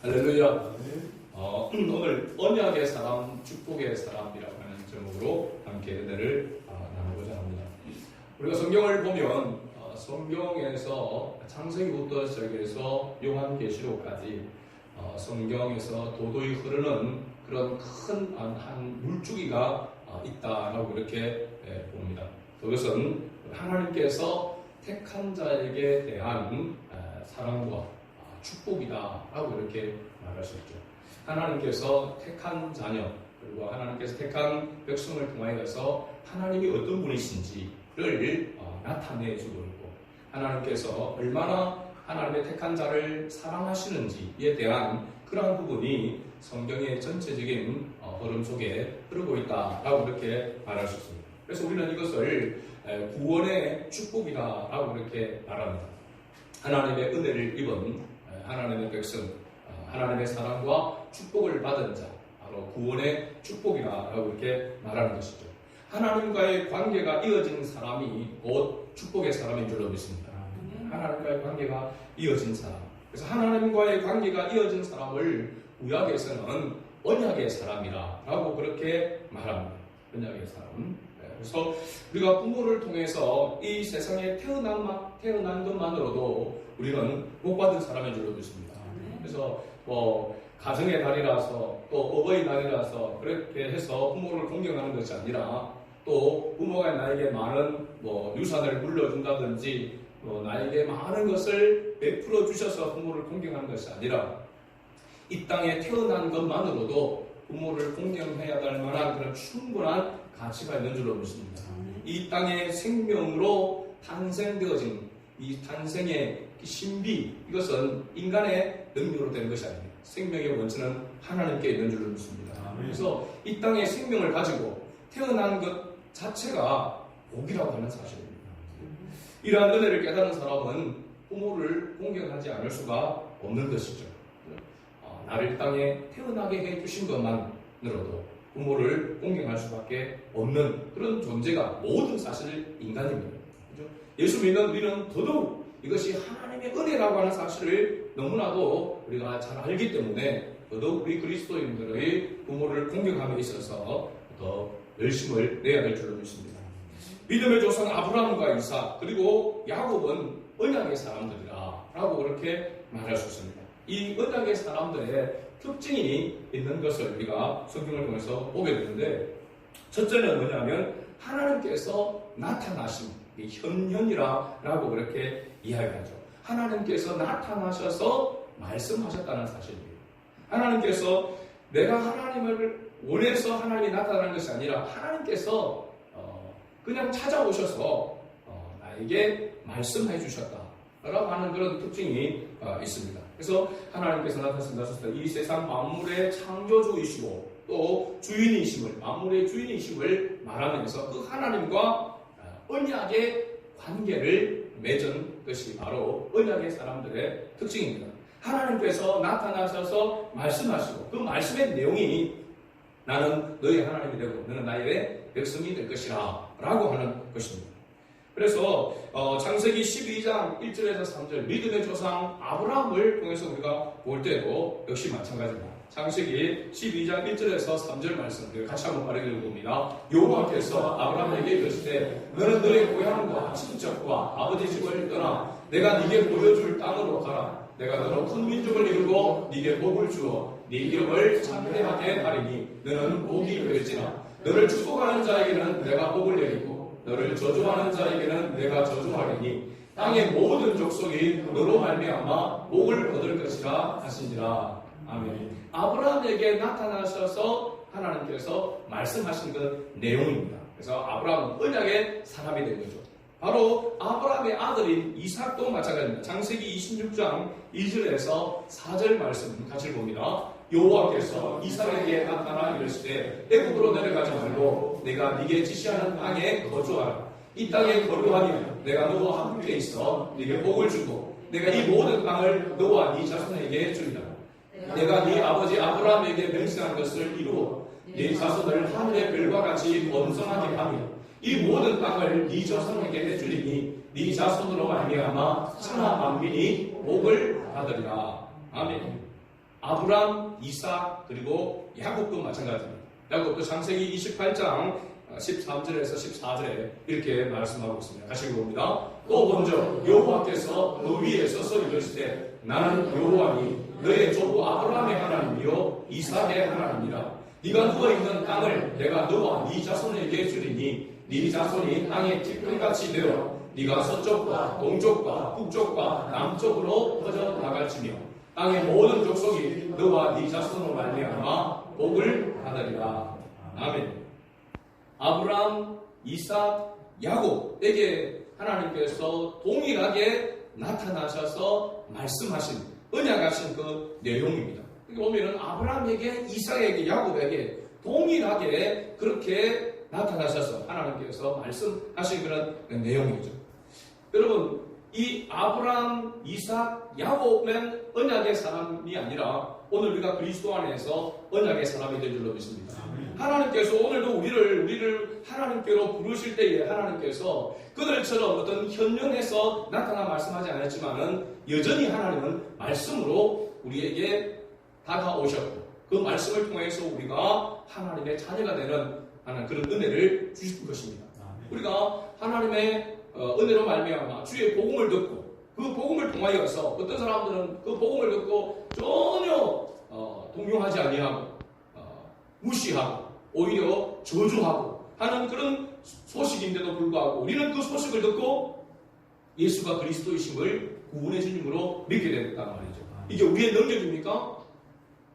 할렐루야. 오늘 언약의 사람, 축복의 사람이라고 하는 제목으로 함께 은혜를 나누고자 합니다. 우리가 성경을 보면 성경에서 창세기부터 시작해서 요한계시록까지 성경에서 도도히 흐르는 그런 큰 한 물줄기가 있다라고 이렇게 봅니다. 그것은 하나님께서 택한 자에게 대한 사랑과 축복이다라고 이렇게 말할 수 있죠. 하나님께서 택한 자녀 그리고 하나님께서 택한 백성을 통하여서 하나님이 어떤 분이신지를 나타내주고 있고, 하나님께서 얼마나 하나님의 택한 자를 사랑하시는지에 대한 그러한 부분이 성경의 전체적인 흐름 속에 흐르고 있다라고 이렇게 말할 수 있습니다. 그래서 우리는 이것을 구원의 축복이다라고 이렇게 말합니다. 하나님의 은혜를 입은 하나님의 백성, 하나님의 사랑과 축복을 받은 자, 바로 구원의 축복이라고 이렇게 말하는 것이죠. 하나님과의 관계가 이어진 사람이 곧 축복의 사람인 줄로 믿습니다. 하나님과의 관계가 이어진 사람. 그래서 하나님과의 관계가 이어진 사람을 구약에서는 언약의 사람이라고 그렇게 말합니다. 언약의 사람. 그래서 우리가 부모를 통해서 이 세상에 태어난 것만으로도 우리는 복 받은 사람인 줄로 믿습니다. 그래서 가정의 달이라서 또 어버이날이라서 그렇게 해서 부모를 공경하는 것이 아니라, 또 부모가 나에게 많은 유산을 물려준다든지 나에게 많은 것을 베풀어 주셔서 부모를 공경하는 것이 아니라, 이 땅에 태어난 것만으로도 부모를 공경해야 할 만한 그런 충분한 가치가 있는 줄로 믿습니다. 이 땅의 생명으로 탄생되어진 이 탄생의 신비, 이것은 인간의 능력으로 되는 것이 아닙니다. 생명의 원천은 하나님께 있는 줄로 믿습니다. 그래서 이 땅의 생명을 가지고 태어난 것 자체가 복이라고 하는 사실입니다. 이러한 은혜를 깨닫는 사람은 부모를 공경하지 않을 수가 없는 것이죠. 나를 땅에 태어나게 해주신 것만으로도 부모를 공경할 수밖에 없는 그런 존재가 모든 사실 인간입니다. 그렇죠? 예수 믿는 우리는 더더욱 이것이 하나님의 은혜라고 하는 사실을 너무나도 우리가 잘 알기 때문에 더더욱 우리 그리스도인들의 부모를 공경함에 있어서 더 열심을 내야 될 줄로 믿습니다. 믿음의 조상 아브라함과 이삭 그리고 야곱은 언약의 사람들이라 라고 그렇게 말할 수 있습니다. 이 언약의 사람들의 특징이 있는 것을 우리가 성경을 통해서 보게 되는데, 첫째는 뭐냐면 하나님께서 나타나신 현현이라고 그렇게 이야기하죠. 하나님께서 나타나셔서 말씀하셨다는 사실입니다. 하나님께서 내가 하나님을 원해서 하나님이 나타나는 것이 아니라 하나님께서 그냥 찾아오셔서 나에게 말씀해 주셨다라고 하는 그런 특징이 있습니다. 그래서 하나님께서 나타나셔서 이 세상 만물의 창조주이시고 또 주인이심을, 만물의 주인이심을 말하면서 그 하나님과 언약의 관계를 맺은 것이 바로 언약의 사람들의 특징입니다. 하나님께서 나타나셔서 말씀하시고 그 말씀의 내용이 나는 너의 하나님이 되고 너는 나의 백성이 될 것이라 라고 하는 것입니다. 그래서 창세기 12장 1절에서 3절 믿음의 조상 아브라함을 통해서 우리가 볼 때도 역시 마찬가지입니다. 창세기 12장 1절에서 3절 말씀 같이 한번 빠르게 읽어봅니다. 여호와께서 아브라함에게 이르시되 너는 너의 고향과 친척과 아버지 집을 떠나 내가 네게 보여줄 땅으로 가라. 내가 너로 큰 민족을 이루고 네게 복을 주어 네 이름을 창대하게 하리니 너는 복이 될지라. 너를 축복하는 자에게는 내가 복을 내리고 너를 저주하는 자에게는 내가 저주하리니 땅의 모든 족속이 너로 말미암아 복을 얻을 것이라 하시니라. 아멘. 아브라함에게 나타나셔서 하나님께서 말씀하신 그 내용입니다. 그래서 아브라함은 언약의 사람이 된 거죠. 바로 아브라함의 아들인 이삭도 마찬가지입니다. 창세기 26장 2절에서 4절 말씀 같이 봅니다. 여호와께서 이삭에게 나타나 이르시되 애굽으로 내려가지 말고 내가 네게 지시하는 땅에 거주하라. 이 땅에 거주하면 내가 너와 함께 있어 네게 복을 주고 내가 이 모든 땅을 너와 네 자손에게 주리라. 내가 네 아버지 아브라함에게 맹세한 것을 이루어 네 자손을 하늘의 별과 같이 번성하게 하며 이 모든 땅을 네 자손에게 해주리니 네 자손으로 말미암아 천하 만민이 복을 받으리라. 아멘. 아브람, 이삭, 그리고 야곱도 마찬가지입니다. 야곱도 창세기 28장 13절에서 14절에 이렇게 말씀하고 있습니다. 같이 읽어봅니다. 또 먼저 여호와께서 너 위에 서서 이르시되 나는 여호와니 너의 조부 아브라함의 하나님이요 이삭의 하나님이라. 네가 누워있는 땅을 내가 너와 네 자손에게 주리니 네 자손이 땅의 티끌같이 되어 네가 서쪽과 동쪽과 북쪽과 남쪽으로 퍼져 나갈지며 땅의 모든 족속이 너와 네 자손으로 말미암아 복을 받으리라. 아멘. 아브라함, 이삭, 야곱에게 하나님께서 동일하게 나타나셔서 말씀하신 언약하신 그 내용입니다. 보면은 아브라함에게, 이삭에게, 야곱에게 동일하게 그렇게 나타나셔서 하나님께서 말씀하신 그런 내용이죠. 여러분, 이 아브라함, 이삭, 야곱은 언약의 사람이 아니라 오늘 우리가 그리스도 안에서 언약의 사람이 될 줄로 믿습니다. 하나님께서 오늘도 우리를 하나님께로 부르실 때에 하나님께서 그들처럼 어떤 현면에서 나타나 말씀하지 않았지만은 여전히 하나님은 말씀으로 우리에게 다가오셨고 그 말씀을 통해서 우리가 하나님의 자녀가 되는 그런 은혜를 주실 것입니다. 우리가 하나님의 은혜로 말미암아 주의 복음을 듣고 그 복음을 통하여서 어떤 사람들은 그 복음을 듣고 전혀 동요하지 아니하고 무시하고 오히려 저주하고 하는 그런 소식인데도 불구하고 우리는 그 소식을 듣고 예수가 그리스도이심을 구원의 주님으로 믿게 됐단 말이죠. 이게 우리의 능력입니까?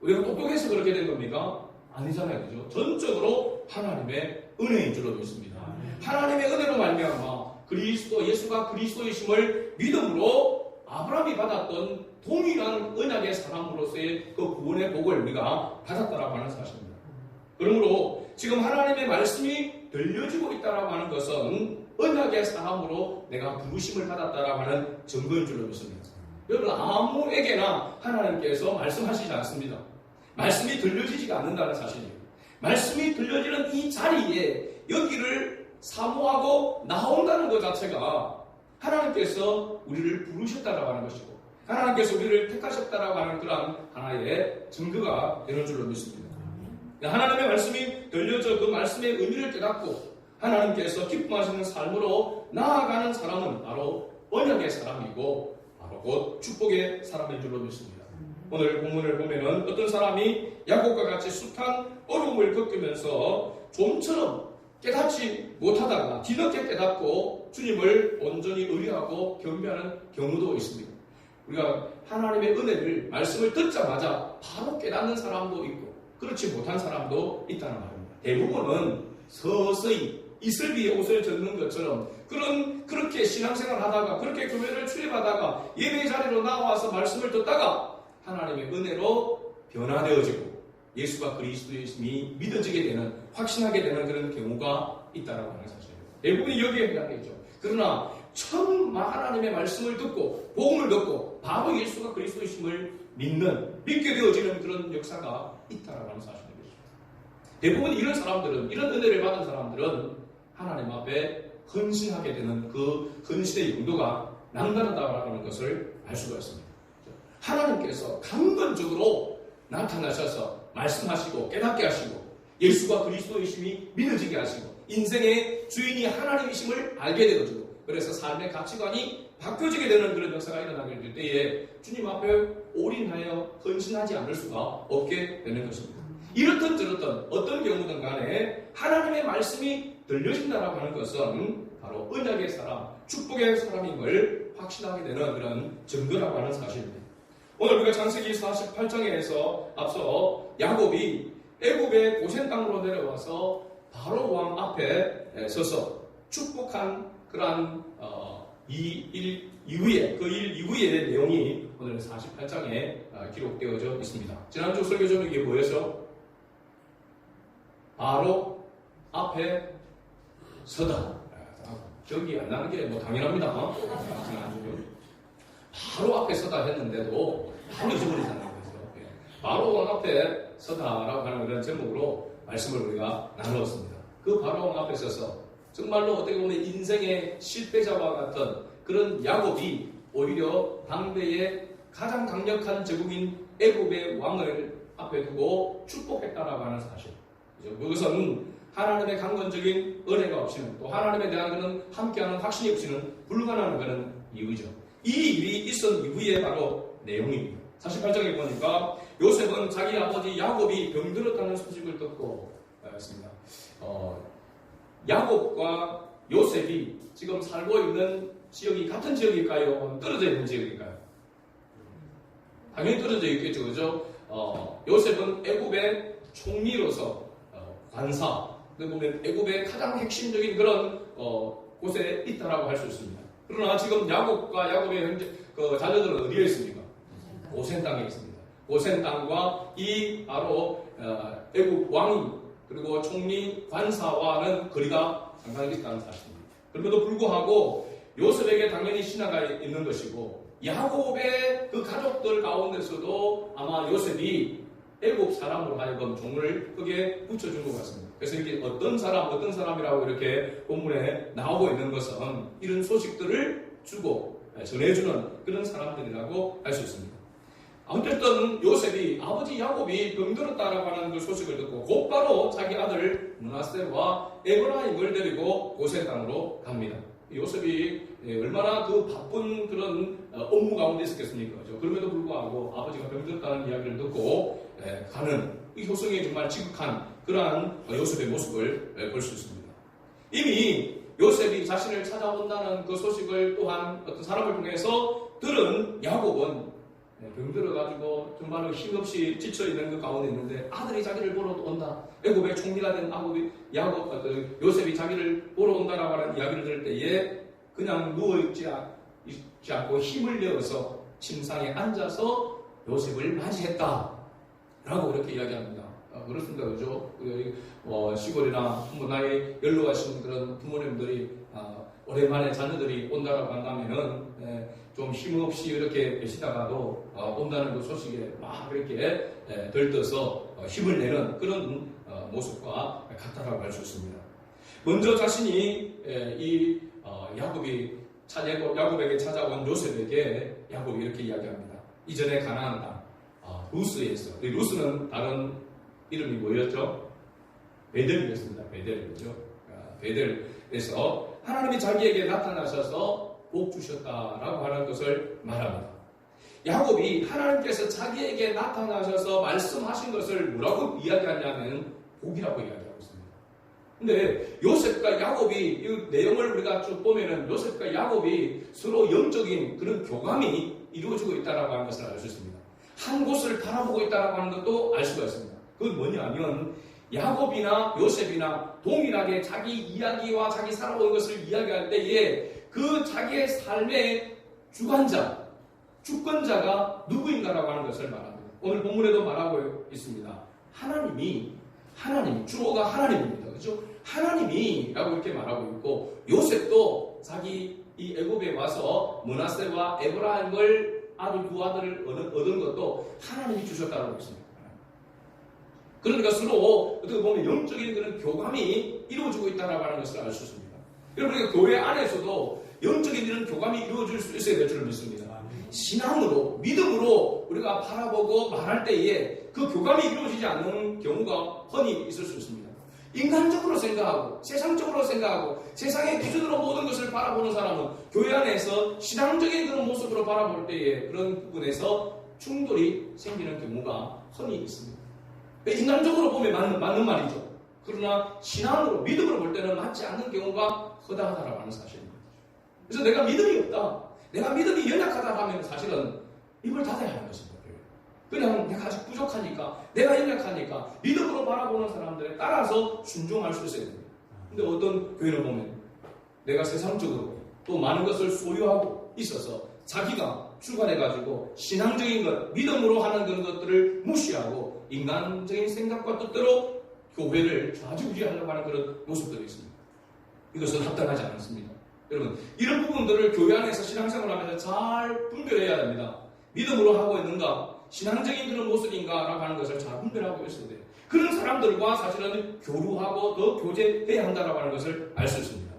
우리가 똑똑해서 그렇게 된 겁니까? 아니잖아요. 그죠? 전적으로 하나님의 은혜인 줄로 믿습니다. 하나님의 은혜로 말미암아 예수가 그리스도이심을 믿음으로 아브라함이 받았던 동일한 언약의 사람으로서의 그 구원의 복을 우리가 받았다라고 하는 사실입니다. 그러므로 지금 하나님의 말씀이 들려지고 있다라고 하는 것은 언약의 사람으로 내가 부르심을 받았다라고 하는 증거인 줄로 믿습니다. 여러분, 아무에게나 하나님께서 말씀하시지 않습니다. 말씀이 들려지지가 않는다는 사실이에요. 말씀이 들려지는 이 자리에 여기를 사모하고 나온다는 것 자체가 하나님께서 우리를 부르셨다라고 하는 것이고 하나님께서 우리를 택하셨다라고 하는 그런 하나의 증거가 되는 줄로 믿습니다. 하나님의 말씀이 들려져 그 말씀의 의미를 깨닫고 하나님께서 기뻐하시는 삶으로 나아가는 사람은 바로 언약의 사람이고 바로 곧 축복의 사람인 줄로 믿습니다. 오늘 본문을 보면은 어떤 사람이 야곱과 같이 숱한 어려움을 겪으면서 좀처럼 깨닫지 못하다가 뒤늦게 깨닫고 주님을 온전히 의뢰하고 경배하는 경우도 있습니다. 우리가 하나님의 은혜를 말씀을 듣자마자 바로 깨닫는 사람도 있고 그렇지 못한 사람도 있다는 말입니다. 대부분은 서서히 이슬비에 옷을 젖는 것처럼 그렇게 신앙생활 하다가 그렇게 교회를 출입하다가 예배 자리로 나와서 말씀을 듣다가 하나님의 은혜로 변화되어지고 예수가 그리스도이심이 믿어지게 되는 확신하게 되는 그런 경우가 있다라고 하는 사실입니다. 대부분이 여기에 해당되죠. 그러나 처음 하나님의 말씀을 듣고 복음을 듣고 바로 예수가 그리스도이심을 믿게 되어지는 그런 역사가 있다라고 하는 사실입니다. 대부분 이런 사람들은 이런 은혜를 받은 사람들은 하나님 앞에 헌신하게 되는 그 헌신의 용도가 남다르다고 하는 것을 알 수가 있습니다. 하나님께서 강건적으로 나타나셔서 말씀하시고 깨닫게 하시고 예수가 그리스도이심이 믿어지게 하시고 인생의 주인이 하나님이심을 알게 되어지고 그래서 삶의 가치관이 바뀌어지게 되는 그런 역사가 일어나게 될 때에 주님 앞에 올인하여 헌신하지 않을 수가 없게 되는 것입니다. 이렇든 저렇든 어떤 경우든 간에 하나님의 말씀이 들려진다라고 하는 것은 바로 언약의 사람, 축복의 사람임을 확신하게 되는 그런 증거라고 하는 사실입니다. 오늘 우리가 창세기 48장에서 앞서 야곱이 애굽의 고센 땅으로 내려와서 바로 왕 앞에 서서 축복한 그러한 이 일 이후의 내용이 오늘 48장에 기록되어져 있습니다. 지난주 설교 제목이 뭐였죠? 바로 앞에 서다. 기억이 안 나는 게 뭐 당연합니다. 지난주 바로 앞에 서다 했는데도 바로 잊어버리잖아요. 그래서 바로 왕 앞에 서다라고 하는 그런 제목으로 말씀을 우리가 나누었습니다. 그 바로 왕 앞에 서서 정말로 어떻게 보면 인생의 실패자와 같은 그런 야곱이 오히려 당대의 가장 강력한 제국인 애굽의 왕을 앞에 두고 축복했다라고 하는 사실. 그것은 하나님의 강권적인 은혜가 없이는, 또 하나님에 대한 그런 함께하는 확신이 없이는 불가능한 그런 이유죠. 이 일이 있은 이후에 바로 내용입니다. 48장에 보니까 요셉은 자기 아버지 야곱이 병들었다는 소식을 듣고 있습니다. 야곱과 요셉이 지금 살고 있는 지역이 같은 지역일까요? 떨어져 있는 지역일까요? 당연히 떨어져 있겠죠, 그죠? 요셉은 애굽의 총리로서 관사, 보면 애굽의 가장 핵심적인 그런 곳에 있다라고 할 수 있습니다. 그러나 지금 야곱과 야곱의 자녀들은 어디에 있습니까? 고센 땅에 있습니다. 고센 땅과 이 바로 애굽 왕이 그리고 총리 관사와는 거리가 상당히 있다는 사실입니다. 그럼에도 불구하고 요셉에게 당연히 신하가 있는 것이고 야곱의 그 가족들 가운데서도 아마 요셉이 애굽 사람으로 하여금 종을 크게 붙여준 것 같습니다. 그래서 이게 어떤 사람이라고 이렇게 본문에 나오고 있는 것은 이런 소식들을 주고 전해주는 그런 사람들이라고 할 수 있습니다. 어쨌든 요셉이 아버지 야곱이 병들었다라고 하는 그 소식을 듣고 곧바로 자기 아들 므낫세와 에브라임을 데리고 고센 땅으로 갑니다. 요셉이 얼마나 그 바쁜 그런 업무 가운데 있었겠습니까? 그럼에도 불구하고 아버지가 병들었다는 이야기를 듣고 가는 이 효성이 정말 지극한 그러한 요셉의 모습을 볼 수 있습니다. 이미 요셉이 자신을 찾아온다는 그 소식을 또한 어떤 사람을 통해서 들은 야곱은 병들어가지고 정말로 힘없이 지쳐있는 그 가운데 있는데 아들이 자기를 보러 온다. 애굽의 총리가 된 요셉이 자기를 보러 온다라고 하는 이야기를 들을 때에 그냥 누워있지 않고 힘을 내어서 침상에 앉아서 요셉을 맞이했다 라고 그렇게 이야기합니다. 그렇습니다. 그죠? 시골이나 나이 연로하신 그런 부모님들이 오랜만에 자녀들이 온다라고 한다면은 좀 힘없이 이렇게 계시다가도 온다는 그 소식에 막 이렇게 들떠서 힘을 내는 그런 모습과 같다라고 할 수 있습니다. 먼저 자신이 이 야곱에게 찾아온 요셉에게 야곱이 이렇게 이야기합니다. 이전에 가나안 땅 루스에서, 루스는 다른 이름이 뭐였죠? 베델이었습니다. 베델이죠. 베델에서 하나님이 자기에게 나타나셔서 복 주셨다라고 하는 것을 말합니다. 야곱이 하나님께서 자기에게 나타나셔서 말씀하신 것을 뭐라고 이야기하냐면 복이라고 이야기하고 있습니다. 근데 요셉과 야곱이 이 내용을 우리가 쭉 보면은 요셉과 야곱이 서로 영적인 그런 교감이 이루어지고 있다라고 하는 것을 알 수 있습니다. 한 곳을 바라보고 있다라고 하는 것도 알 수가 있습니다. 그건 뭐냐면 야곱이나 요셉이나 동일하게 자기 이야기와 자기 살아온 것을 이야기할 때에 그 자기의 삶의 주권자가 누구인가라고 하는 것을 말합니다. 오늘 본문에도 말하고 있습니다. 하나님, 주어가 하나님입니다. 그렇죠? 하나님이라고 이렇게 말하고 있고 요셉도 자기 이 애굽에 와서 므낫세와 에브라임을 두 아들을 얻은 것도 하나님이 주셨다고 했습니다. 그러니까 서로 어떻게 보면 영적인 그런 교감이 이루어지고 있다고 하는 것을 알 수 있습니다. 여러분, 교회 안에서도 영적인 이런 교감이 이루어질 수 있어야 될 줄 믿습니다. 신앙으로, 믿음으로 우리가 바라보고 말할 때에 그 교감이 이루어지지 않는 경우가 흔히 있을 수 있습니다. 인간적으로 생각하고 세상적으로 생각하고 세상의 기준으로 모든 것을 바라보는 사람은 교회 안에서 신앙적인 그런 모습으로 바라볼 때에 그런 부분에서 충돌이 생기는 경우가 흔히 있습니다. 인간적으로 보면 맞는 말이죠. 그러나 신앙으로 믿음으로 볼 때는 맞지 않는 경우가 허다하다라고 하는 사실입니다. 그래서 내가 믿음이 없다, 내가 믿음이 연약하다 하면 사실은 입을 닫아야 하는 것입니다. 그냥 내가 아직 부족하니까, 내가 연약하니까 믿음으로 바라보는 사람들에 따라서 순종할 수 있어야 됩니다. 근데 어떤 교회를 보면 내가 세상적으로 또 많은 것을 소유하고 있어서 자기가 주관해가지고 신앙적인 것, 믿음으로 하는 그런 것들을 무시하고 인간적인 생각과 뜻대로 교회를 좌지우지하려고 하는 그런 모습들이 있습니다. 이것은 합당하지 않습니다. 여러분, 이런 부분들을 교회 안에서 신앙생활을 하면서 잘 분별해야 됩니다. 믿음으로 하고 있는가, 신앙적인 그런 모습인가 라고 하는 것을 잘 분별하고 있어야 돼요. 그런 사람들과 사실은 교류하고 더 교제해야 한다라고 하는 것을 알 수 있습니다.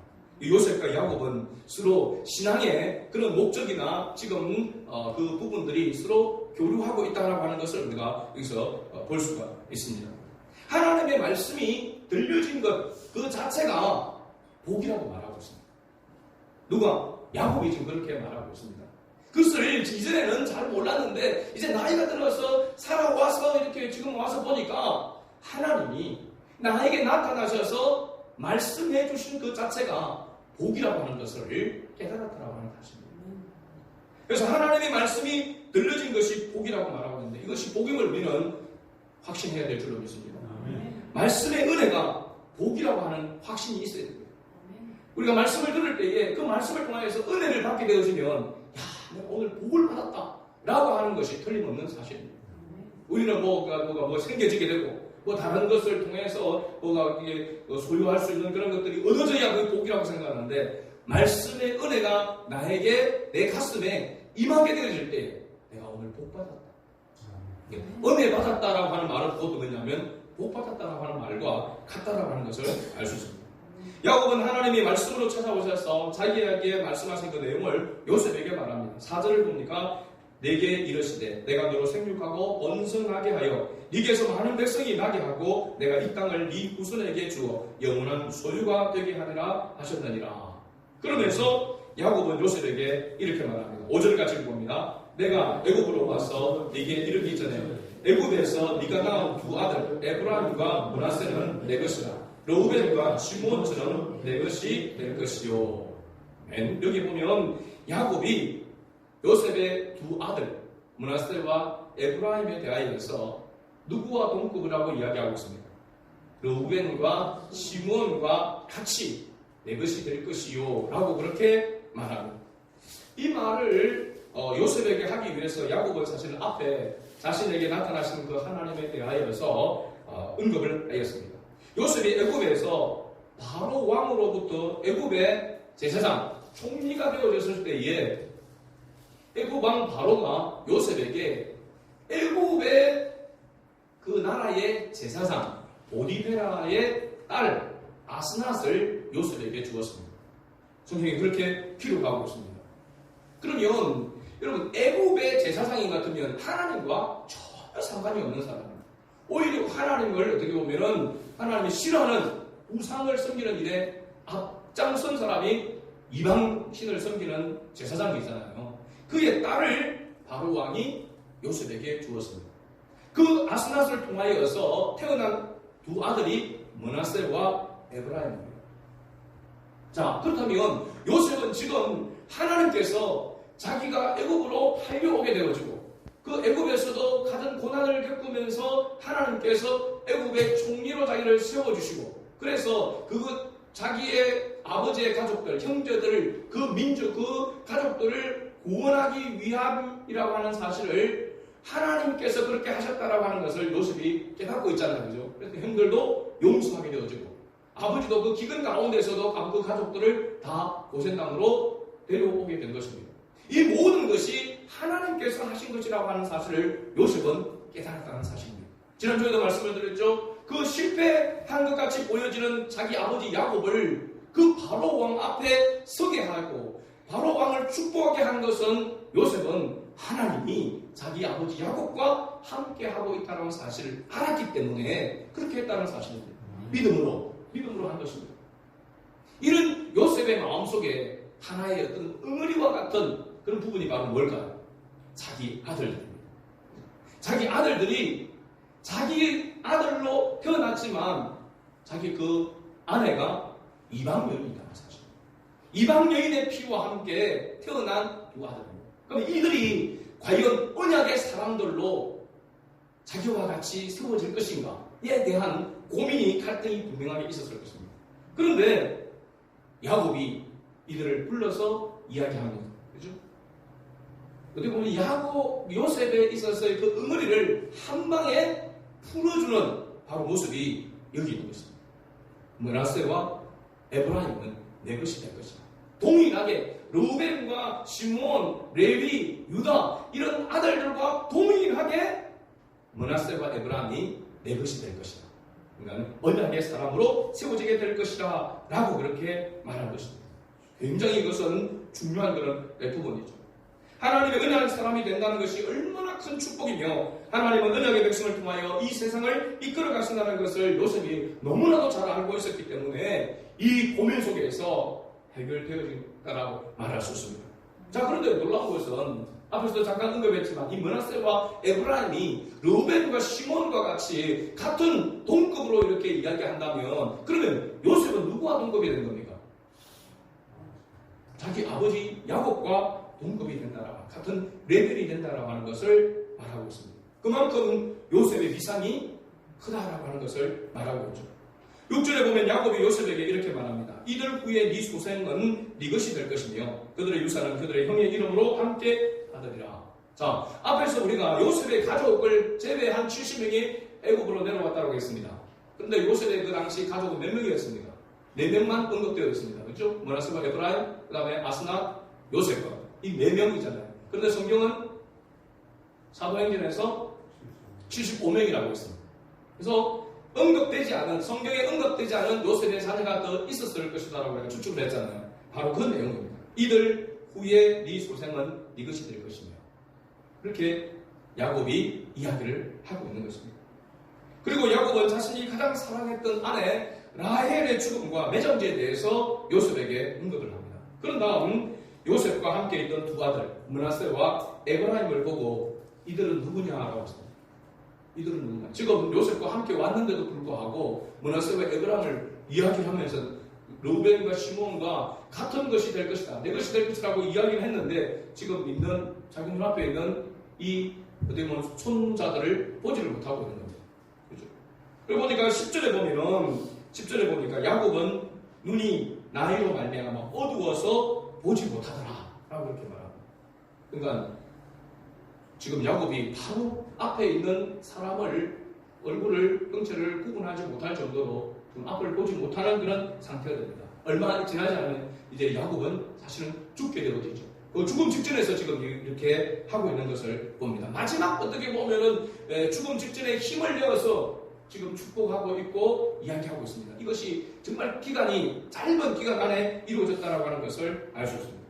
요셉과 야곱은 서로 신앙의 그런 목적이나 지금 그 부분들이 서로 교류하고 있다고 하는 것을 우리가 여기서 볼 수가 있습니다. 하나님의 말씀이 들려진 것 그 자체가 복이라고 말하고 있습니다. 누가? 야곱이 지금 그렇게 말하고 있습니다. 그것을 이전에는 잘 몰랐는데 이제 나이가 들어서 살아와서 이렇게 지금 와서 보니까 하나님이 나에게 나타나셔서 말씀해 주신 그 자체가 복이라고 하는 것을 깨달았다고 하는 사실입니다. 그래서 하나님의 말씀이 들려진 것이 복이라고 말하고 있는데 이것이 복임을 우리는 확신해야 될 줄로 믿습니다. 말씀의 은혜가 복이라고 하는 확신이 있어야 됩니다. 우리가 말씀을 들을 때에 그 말씀을 통하여서 은혜를 받게 되어지면 내가 오늘 복을 받았다 라고 하는 것이 틀림없는 사실입니다. 우리는 뭐가 생겨지게 되고 다른 것을 통해서 이게 소유할 수 있는 그런 것들이 얻어져야 그 복이라고 생각하는데 말씀의 은혜가 나에게 내 가슴에 임하게 되어질 때 내가 오늘 복 받았다. 은혜 받았다라고 하는 말은 그것도 뭐냐면 복 받았다라고 하는 말과 같다라고 하는 것을 알 수 있습니다. 야곱은 하나님이 말씀으로 찾아오셔서 자기에게 말씀하신 그 내용을 요셉에게 말합니다. 4절을 보니까 내게 이르시되 내가 너로 생육하고 번성하게 하여 네게서 많은 백성이 나게 하고 내가 이 땅을 네 후손에게 주어 영원한 소유가 되게 하리라 하셨느니라. 그러면서 야곱은 요셉에게 이렇게 말합니다. 5절까지 봅니다. 내가 애굽으로 와서 네게 이르기 전에 애굽에서 네가 낳은 두 아들 에브라임과 므낫세는 내 것이라. 르우벤과 시므온처럼 내 것이 될 것이요. 여기 보면 야곱이 요셉의 두 아들 므낫세와 에브라임에 대하여서 누구와 동급이라고 이야기하고 있습니다. 르우벤과 시므온과 같이 내 것이 될 것이요 라고 그렇게 말합니다. 이 말을 요셉에게 하기 위해서 야곱은 사실 앞에 자신에게 나타나신 그 하나님에 대하여서 언급을 하였습니다. 요셉이 애굽에서 바로 왕으로부터 애굽의 제사장 총리가 되어졌을 때에 애굽 왕 바로가 요셉에게 애굽의 그 나라의 제사장 보디베라의 딸 아스낫을 요셉에게 주었습니다. 성경이 그렇게 기록하고 있습니다. 그러면 여러분 애굽의 제사장인 같으면 하나님과 전혀 상관이 없는 사람입니다. 오히려 하나님을 어떻게 보면은 하나님이 싫어하는 우상을 섬기는 일에 앞장선 사람이 이방신을 섬기는 제사장이잖아요. 그의 딸을 바로 왕이 요셉에게 주었습니다. 그 아스낫을 통하여서 태어난 두 아들이 므낫세와 에브라임입니다. 자, 그렇다면 요셉은 지금 하나님께서 자기가 애굽으로 팔려오게 되어지고 그 애굽에서도 가진 고난을 겪으면서 하나님께서 애굽의 총리로 자기를 세워주시고 그래서 자기의 아버지의 가족들, 형제들을 그 민족, 그 가족들을 구원하기 위함이라고 하는 사실을 하나님께서 그렇게 하셨다라고 하는 것을 요셉이 깨닫고 있잖아요. 그죠? 그래서 형들도 용서하게 되어지고 아버지도 그 기근 가운데서도 그 가족들을 다 고센 땅으로 데려오게 된 것입니다. 이 모든 것이 하나님께서 하신 것이라고 하는 사실을 요셉은 깨달았다는 사실입니다. 지난주에도 말씀을 드렸죠. 그 실패한 것 같이 보여지는 자기 아버지 야곱을 그 바로 왕 앞에 서게 하고 바로 왕을 축복하게 한 것은 요셉은 하나님이 자기 아버지 야곱과 함께 하고 있다는 사실을 알았기 때문에 그렇게 했다는 사실입니다. 믿음으로 한 것입니다. 이런 요셉의 마음속에 하나의 어떤 응어리와 같은 그런 부분이 바로 뭘까요? 자기 아들들입니다. 자기 아들들이 자기 아들로 태어났지만 자기 그 아내가 이방 여인이라는 사실. 이방 여인의 피와 함께 태어난 두 아들입니다. 그럼 이들이 과연 언약의 사람들로 자기와 같이 세워질 것인가에 대한 고민이 갈등이 분명하게 있었을 것입니다. 그런데 야곱이 이들을 불러서 이야기합니다. 그죠? 어떻게 보면 요셉에 있어서의 그 응어리를 한 방에 풀어주는 바로 모습이 여기 있는 것입니다. 므낫세와 에브라임은 내 것이 될 것이다. 동일하게 르우벤과 시므온, 레위, 유다 이런 아들들과 동일하게 므낫세와 에브라임이 내 것이 될 것이다. 그러니까 언약의 사람으로 세워지게 될 것이다 라고 그렇게 말한 것입니다. 굉장히 이것은 중요한 그런 부분이죠. 하나님의 언약의 사람이 된다는 것이 얼마나 큰 축복이며 하나님은 언약의 백성을 통하여 이 세상을 이끌어 가신다는 것을 요셉이 너무나도 잘 알고 있었기 때문에 이 고민 속에서 해결되어진다라고 말할 수 있습니다. 자, 그런데 놀라운 것은 앞에서도 잠깐 언급했지만 이 므낫세와 에브라임이 르우벤과 시몬과 같이 같은 동급으로 이렇게 이야기한다면 그러면 요셉은 누구와 동급이 된 겁니까? 자기 아버지 야곱과 동급이 된다라고, 같은 레벨이 된다라고 하는 것을 말하고 있습니다. 그만큼 요셉의 위상이 크다라고 하는 것을 말하고 있죠. 6절에 보면 야곱이 요셉에게 이렇게 말합니다. 이들 후에 네 소생은 네 것이 될 것이며 그들의 유산은 그들의 형의 이름으로 함께 하더니라. 자, 앞에서 우리가 요셉의 가족을 제외한 70명이 애굽으로 내려왔다고 했습니다. 그런데 요셉의 그 당시 가족은 몇 명이었습니까? 4명만 언급되어 있습니다. 그렇죠? 므낫세와 에브라임, 그 다음에 아스나, 요셉과 이 4명이잖아요. 그런데 성경은 사도행전에서 75명이라고 했습니다. 그래서 언급되지 않은, 성경에 언급되지 않은 요셉의 자녀가 더 있었을 것이다라고 추측을 했잖아요. 바로 그 내용입니다. 이들 후에 네 소생은 네 것이 될 것이며, 그렇게 야곱이 이야기를 하고 있는 것입니다. 그리고 야곱은 자신이 가장 사랑했던 아내 라헬의 죽음과 매장지에 대해서 요셉에게 언급을 합니다. 그런 다음 요셉과 함께 있던 두 아들 므낫세와 에브라임을 보고 이들은 누구냐라고 했습니다. 이들은 누구냐? 지금 요셉과 함께 왔는데도 불구하고 므낫세와 에브라임을 이야기하면서 르우벤과 시몬과 같은 것이 될 것이다, 내 것이 될 것이라고 이야기를 했는데 지금 있는 자기 눈앞에 있는 이 어떻게 보면 손자들을 보지를 못하고 있는 겁니다. 그렇죠? 그리고 보니까 10절에 보니까 야곱은 눈이 나이로 말미암아 어두워서 보지 못하더라 라고 이렇게 말합니다. 그러니까 지금 야곱이 바로 앞에 있는 사람을 얼굴을 형체를 구분하지 못할 정도로 앞을 보지 못하는 그런 상태가 됩니다. 얼마 지나지 않으면 이제 야곱은 사실은 죽게 되어지죠. 그 죽음 직전에서 지금 이렇게 하고 있는 것을 봅니다. 마지막 어떻게 보면은 죽음 직전에 힘을 내어서 지금 축복하고 있고 이야기하고 있습니다. 이것이 정말 짧은 기간 안에 이루어졌다라고 하는 것을 알 수 있습니다.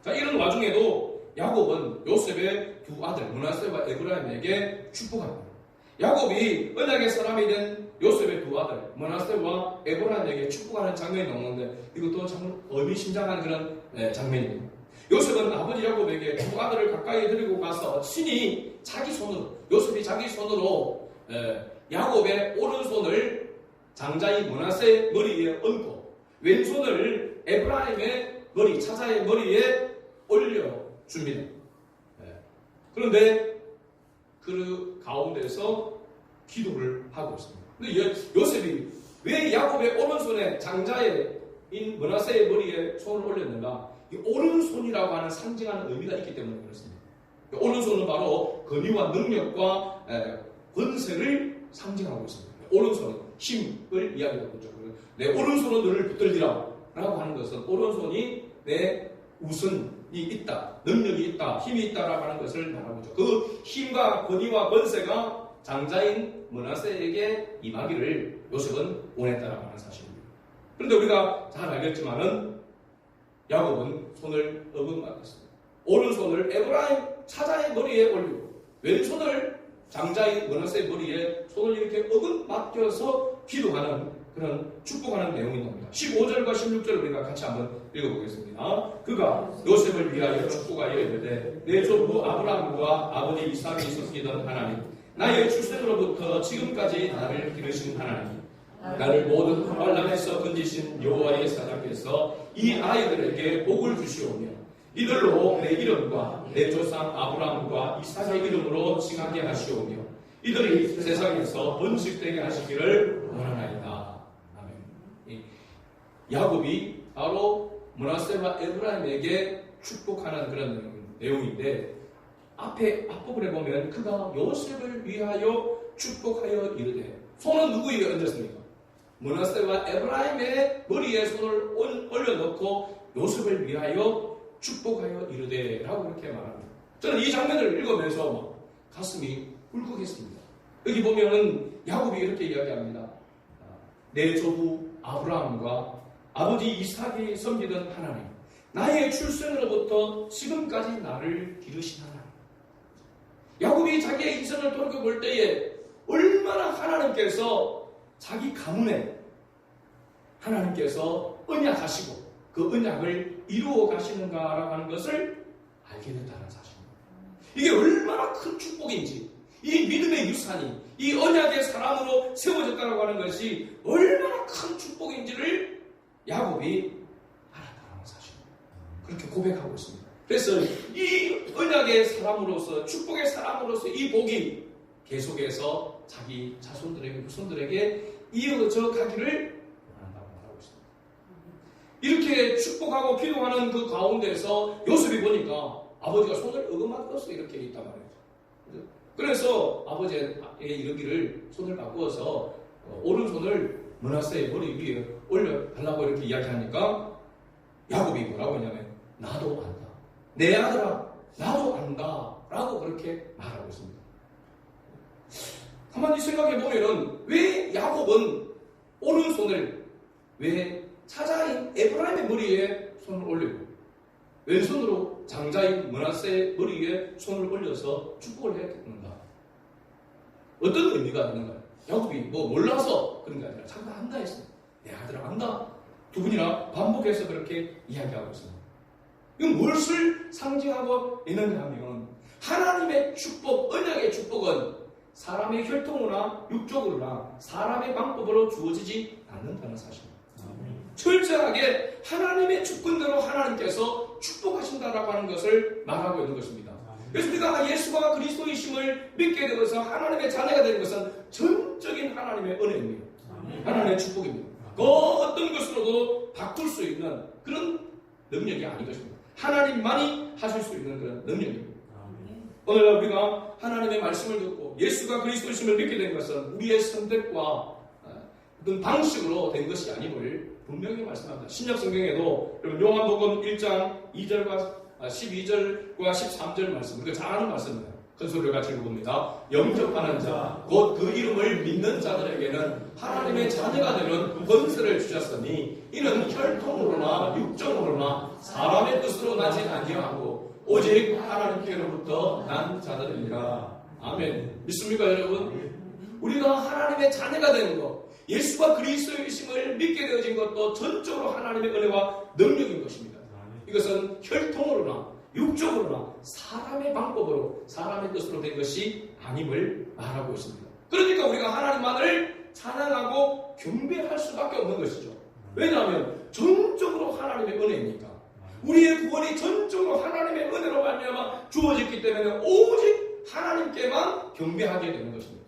자, 이런 와중에도 야곱은 요셉의 두 아들 므낫세와 에브라임에게 축복합니다. 야곱이 언약의 사람이 된 요셉의 두 아들 므낫세와 에브라임에게 축복하는 장면이 나오는데 이것도 참 의미심장한 그런 장면입니다. 요셉은 아버지 야곱에게 두 아들을 가까이 데리고 가서 친히 요셉이 자기 손으로 야곱의 오른손을 장자인 므낫세의 머리에 얹고 왼손을 에브라임의 차자의 머리에 올려줍니다. 그런데 그 가운데서 기도를 하고 있습니다. 근데 요셉이 왜 야곱의 오른손에 장자인 므낫세의 머리에 손을 올렸는가? 이 오른손이라고 하는 상징하는 의미가 있기 때문에 그렇습니다. 오른손은 바로 권위와 능력과 권세를 상징하고 있습니다. 오른손은 힘을 이야기하고 있죠. 내 오른손은 너를 붙들리라 라고 하는 것은 오른손이 내 우선이 있다, 능력이 있다, 힘이 있다라고 하는 것을 말하고 있죠. 그 힘과 권위와 권세가 장자인 므낫세에게 임하기를 요셉은 원했다라고 하는 사실입니다. 그런데 우리가 잘 알겠지만은 야곱은 손을 어긋맞았습니다. 오른손을 에브라임 차자의 머리에 올리고 왼손을 장자인 므낫세의 머리에 손을 이렇게 어긋맞겨서 기도하는 그런 축복하는 내용이 나옵니다. 15절과 16절을 우리가 같이 한번 읽어보겠습니다. 그가 요셉을 위하여 축복하여 이르되 내 조부 아브라함과 아버지 이삭이 섬기던 하나님, 나의 출생으로부터 지금까지 나를 기르신 하나님, 나를 모든 환란에서 건지신 여호와의 사자께서 이 아이들에게 복을 주시오며 이들로 내 이름과 내 조상 아브라함과 이삭의 이름으로 칭하게 하시오며 이들이 세상에서 번식되게 하시기를 원하나이다. 아멘. 야곱이 바로 므낫세와 에브라임에게 축복하는 그런 내용인데 앞부분에 보면 그가 요셉을 위하여 축복하여 이르되 손은 누구에게 얹었습니까? 므낫세와 에브라임의 머리에 손을 올려놓고 요셉을 위하여 축복하여 이르되라고 이렇게 말합니다. 저는 이 장면을 읽으면서 가슴이 울컥했습니다. 여기 보면은 야곱이 이렇게 이야기합니다. 내 조부 아브라함과 아버지 이삭이 섬기던 하나님, 나의 출생으로부터 지금까지 나를 기르신 하나님. 야곱이 자기의 인생을 돌아볼 때에 얼마나 하나님께서 자기 가문에 하나님께서 언약하시고 그 언약을 이루어 가시는가라고 하는 것을 알게 됐다는 사실입니다. 이게 얼마나 큰 축복인지, 이 믿음의 유산이 이 언약의 사람으로 세워졌다고 하는 것이 얼마나 큰 축복인지를 야곱이 알았다는 사실입니다. 그렇게 고백하고 있습니다. 그래서 이 언약의 사람으로서, 축복의 사람으로서 이 복이 계속해서 자기 자손들에게, 후손들에게 이어져 가기를 원한다고 말하고 있습니다. 이렇게 축복하고 기도하는 그 가운데서 요셉이 보니까 아버지가 손을 어긋만 떠서 이렇게 있단 말이에요. 그래서 아버지의 이르기를 손을 바꾸어서 오른손을 므낫세의 머리 위에 올려달라고 이렇게 이야기하니까 야곱이 뭐라고 했냐면 나도 안다. 내 아들아 나도 안다 라고 그렇게 말하고 있습니다. 가만히 생각해 보면은 왜 야곱은 오른손을 왜 차자인 에브라임의 머리에 손을 올리고 왼손으로 장자인 므낫세의 머리 위에 손을 올려서 축복을 해야 되는가? 어떤 의미가 있는가요? 야곱이 뭐 몰라서 그런 게 아니라 자기가 안다 했습니다. 내 아들아 안다. 두 분이나 반복해서 그렇게 이야기하고 있습니다. 이건 무엇을 상징하고 있느냐 하면 하나님의 축복, 언약의 축복은 사람의 혈통으로나 육적으로나 사람의 방법으로 주어지지 않는다는 사실입니다. 철저하게 하나님의 주권대로 하나님께서 축복하신다라고 하는 것을 말하고 있는 것입니다. 그래서 우리가 예수가 그리스도이심을 믿게 되어서 하나님의 자녀가 되는 것은 전적인 하나님의 은혜입니다. 하나님의 축복입니다. 그 어떤 것으로도 바꿀 수 있는 그런 능력이 아닌 것입니다. 하나님만이 하실 수 있는 그런 능력입니다. 오늘 우리가 하나님의 말씀을 듣고 예수가 그리스도이심을 믿게 된 것은 우리의 선택과 어떤 방식으로 된 것이 아님을 분명히 말씀합니다. 신약성경에도 요한복음 1장 2절과 12절과 13절 말씀, 우리가 잘 아는 말씀입니다. 큰 소리로 같이 읽어봅니다. 영접하는 자, 곧 그 이름을 믿는 자들에게는 하나님의 자녀가 되는 권세를 주셨으니 이는 혈통으로나 육정으로나 사람의 뜻으로 나지 아니하고 오직 하나님께로부터 난 자들이니라. 아멘. 믿습니까 여러분? 우리가 하나님의 자녀가 되는 것, 예수가 그리스도이심을 믿게 되어진 것도 전적으로 하나님의 은혜와 능력인 것입니다. 이것은 혈통으로나 육적으로나 사람의 방법으로 사람의 뜻으로 된 것이 아님을 말하고 있습니다. 그러니까 우리가 하나님만을 찬양하고 경배할 수밖에 없는 것이죠. 왜냐하면 전적으로 하나님의 은혜이니까. 우리의 구원이 전적으로 하나님의 은혜로 말미암아 주어졌기 때문에 오직 하나님께만 경배하게 되는 것입니다.